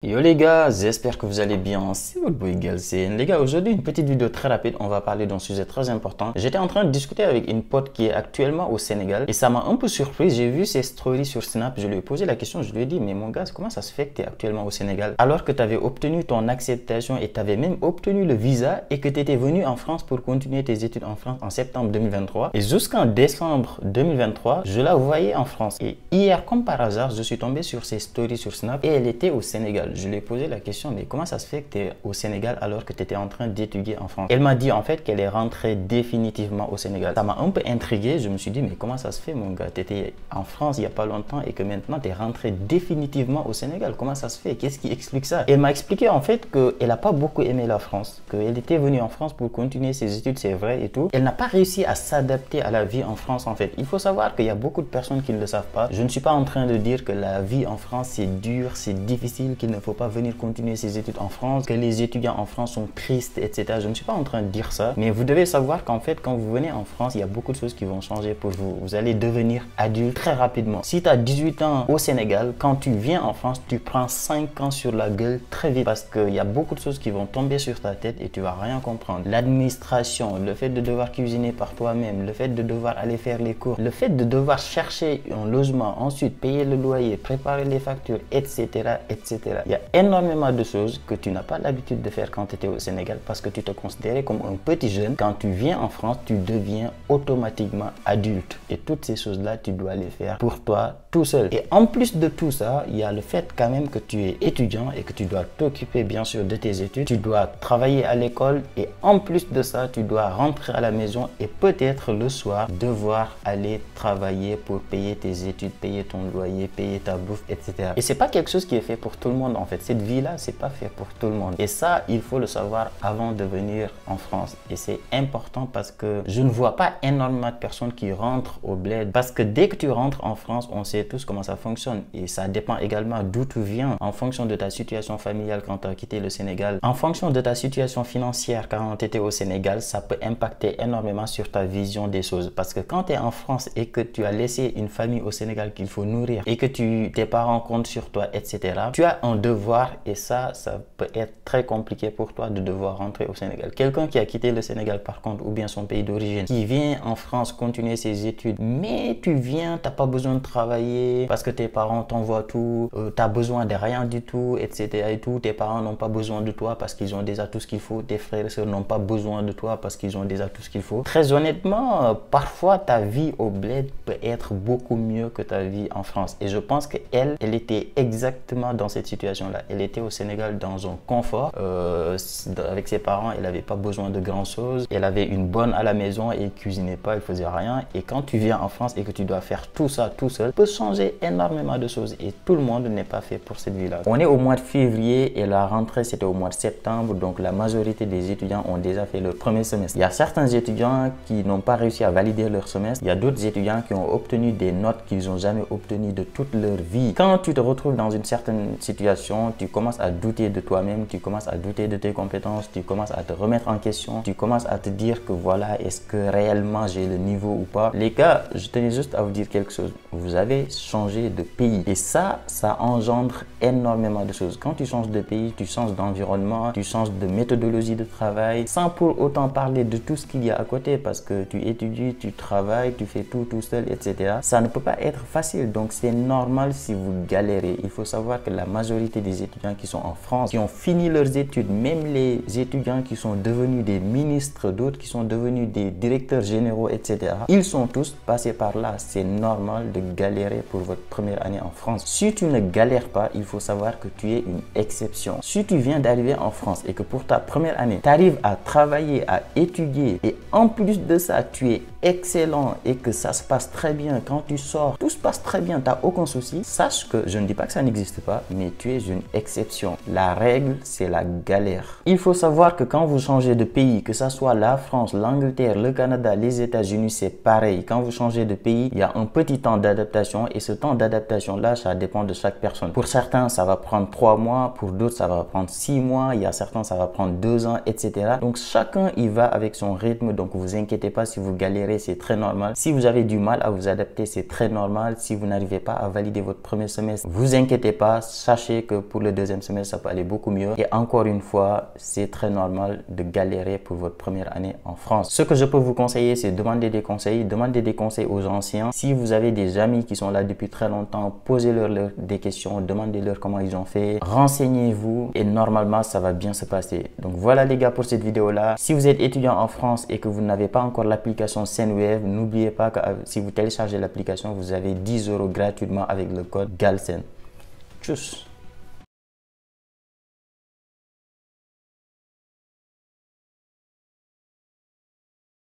Yo les gars, j'espère que vous allez bien, c'est votre boy Galsen. Les gars, aujourd'hui une petite vidéo très rapide, on va parler d'un sujet très important. J'étais en train de discuter avec une pote qui est actuellement au Sénégal et ça m'a un peu surpris, j'ai vu ses stories sur Snap, je lui ai posé la question, je lui ai dit mais mon gars, comment ça se fait que tu es actuellement au Sénégal alors que tu avais obtenu ton acceptation et tu avais même obtenu le visa et que tu étais venu en France pour continuer tes études en France en septembre 2023 et jusqu'en décembre 2023, je la voyais en France. Et hier, comme par hasard, je suis tombé sur ses stories sur Snap et elle était au Sénégal. Je lui ai posé la question, mais comment ça se fait que tu es au Sénégal alors que tu étais en train d'étudier en France? Elle m'a dit en fait qu'elle est rentrée définitivement au Sénégal. Ça m'a un peu intrigué, je me suis dit, mais comment ça se fait mon gars? Tu étais en France il n'y a pas longtemps et que maintenant tu es rentré définitivement au Sénégal. Comment ça se fait? Qu'est-ce qui explique ça? Elle m'a expliqué en fait qu'elle n'a pas beaucoup aimé la France, qu'elle était venue en France pour continuer ses études, c'est vrai et tout. Elle n'a pas réussi à s'adapter à la vie en France en fait. Il faut savoir qu'il y a beaucoup de personnes qui ne le savent pas. Je ne suis pas en train de dire que la vie en France c'est dur, c'est difficile, qu'il ne faut pas venir continuer ses études en France, que les étudiants en France sont tristes, etc. Je ne suis pas en train de dire ça, mais vous devez savoir qu'en fait, quand vous venez en France, il y a beaucoup de choses qui vont changer pour vous. Vous allez devenir adulte très rapidement. Si tu as 18 ans au Sénégal, quand tu viens en France, tu prends 5 ans sur la gueule très vite parce qu'il y a beaucoup de choses qui vont tomber sur ta tête et tu vas rien comprendre. L'administration, le fait de devoir cuisiner par toi-même, le fait de devoir aller faire les cours, le fait de devoir chercher un logement, ensuite payer le loyer, préparer les factures, etc., etc. Il y a énormément de choses que tu n'as pas l'habitude de faire quand tu étais au Sénégal parce que tu te considérais comme un petit jeune. Quand tu viens en France, tu deviens automatiquement adulte. Et toutes ces choses-là, tu dois les faire pour toi tout seul. Et en plus de tout ça, il y a le fait quand même que tu es étudiant et que tu dois t'occuper bien sûr de tes études. Tu dois travailler à l'école et en plus de ça, tu dois rentrer à la maison et peut-être le soir devoir aller travailler pour payer tes études, payer ton loyer, payer ta bouffe, etc. Et c'est pas quelque chose qui est fait pour tout le monde en fait. Cette vie-là, c'est pas fait pour tout le monde. Et ça, il faut le savoir avant de venir en France. Et c'est important parce que je ne vois pas énormément de personnes qui rentrent au bled. Parce que dès que tu rentres en France, on sait tous comment ça fonctionne. Et ça dépend également d'où tu viens. En fonction de ta situation familiale quand tu as quitté le Sénégal. En fonction de ta situation financière quand tu étais au Sénégal, ça peut impacter énormément sur ta vision des choses. Parce que quand tu es en France et que tu as laissé une famille au Sénégal qu'il faut nourrir et que tes parents comptent sur toi, etc., tu as un devoir et ça peut être très compliqué pour toi de devoir rentrer au Sénégal. Quelqu'un qui a quitté le Sénégal par contre ou bien son pays d'origine, qui vient en France continuer ses études, mais tu viens, tu n'as pas besoin de travailler parce que tes parents t'envoient tout, tu as besoin de rien du tout, etc. et tout. Tes parents n'ont pas besoin de toi parce qu'ils ont déjà tout ce qu'il faut. Tes frères et sœurs n'ont pas besoin de toi parce qu'ils ont déjà tout ce qu'il faut. Très honnêtement, parfois ta vie au bled peut être beaucoup mieux que ta vie en France. Et je pense qu'elle était exactement dans cette situation-là. Elle était au Sénégal dans un confort avec ses parents. Elle n'avait pas besoin de grand chose. Elle avait une bonne à la maison et elle cuisinait pas, elle faisait rien. Et quand tu viens en France et que tu dois faire tout ça tout seul, peut changer énormément de choses et tout le monde n'est pas fait pour cette vie-là. On est au mois de février et la rentrée c'était au mois de septembre, donc la majorité des étudiants ont déjà fait leur premier semestre. Il y a certains étudiants qui n'ont pas réussi à valider leur semestre. Il y a d'autres étudiants qui ont obtenu des notes qu'ils n'ont jamais obtenues de toute leur vie. Quand tu te retrouves dans une certaine situation, tu commences à douter de toi-même, tu commences à douter de tes compétences, tu commences à te remettre en question, tu commences à te dire que voilà, est-ce que réellement j'ai le niveau ou pas. Les gars, je tenais juste à vous dire quelque chose. Vous avez changé de pays et ça engendre énormément de choses. Quand tu changes de pays, tu changes d'environnement, tu changes de méthodologie de travail, sans pour autant parler de tout ce qu'il y a à côté parce que tu étudies, tu travailles, tu fais tout seul, etc. Ça ne peut pas être facile, donc c'est normal si vous galérez. Il faut savoir que la majorité des étudiants qui sont en France, qui ont fini leurs études, même les étudiants qui sont devenus des ministres, d'autres qui sont devenus des directeurs généraux, etc., ils sont tous passés par là. C'est normal de galérer pour votre première année en France. Si tu ne galères pas, il faut savoir que tu es une exception. Si tu viens d'arriver en France et que pour ta première année, tu arrives à travailler, à étudier et en plus de ça, tu es excellent et que ça se passe très bien, quand tu sors, tout se passe très bien, tu n'as aucun souci, sache que je ne dis pas que ça n'existe pas, mais tu es une exception. La règle, c'est la galère. Il faut savoir que quand vous changez de pays, que ça soit la France, l'Angleterre, le Canada, les États-Unis, c'est pareil. Quand vous changez de pays, il y a un petit temps d'adaptation et ce temps d'adaptation-là, ça dépend de chaque personne. Pour certains, ça va prendre 3 mois, pour d'autres, ça va prendre 6 mois, il y a certains, ça va prendre 2 ans, etc. Donc chacun, il va avec son rythme, donc vous inquiétez pas si vous galérez galérer, c'est très normal. Si vous avez du mal à vous adapter, c'est très normal. Si vous n'arrivez pas à valider votre premier semestre, vous inquiétez pas, sachez que pour le deuxième semestre, ça peut aller beaucoup mieux. Et encore une fois, c'est très normal de galérer pour votre première année en France. Ce que je peux vous conseiller, c'est demander des conseils aux anciens. Si vous avez des amis qui sont là depuis très longtemps, posez-leur des questions, demandez-leur comment ils ont fait, renseignez-vous et normalement ça va bien se passer. Donc voilà les gars pour cette vidéo là. Si vous êtes étudiant en France et que vous n'avez pas encore l'application SenWave, n'oubliez pas que si vous téléchargez l'application, vous avez 10 € gratuitement avec le code GALSEN. Tchuss.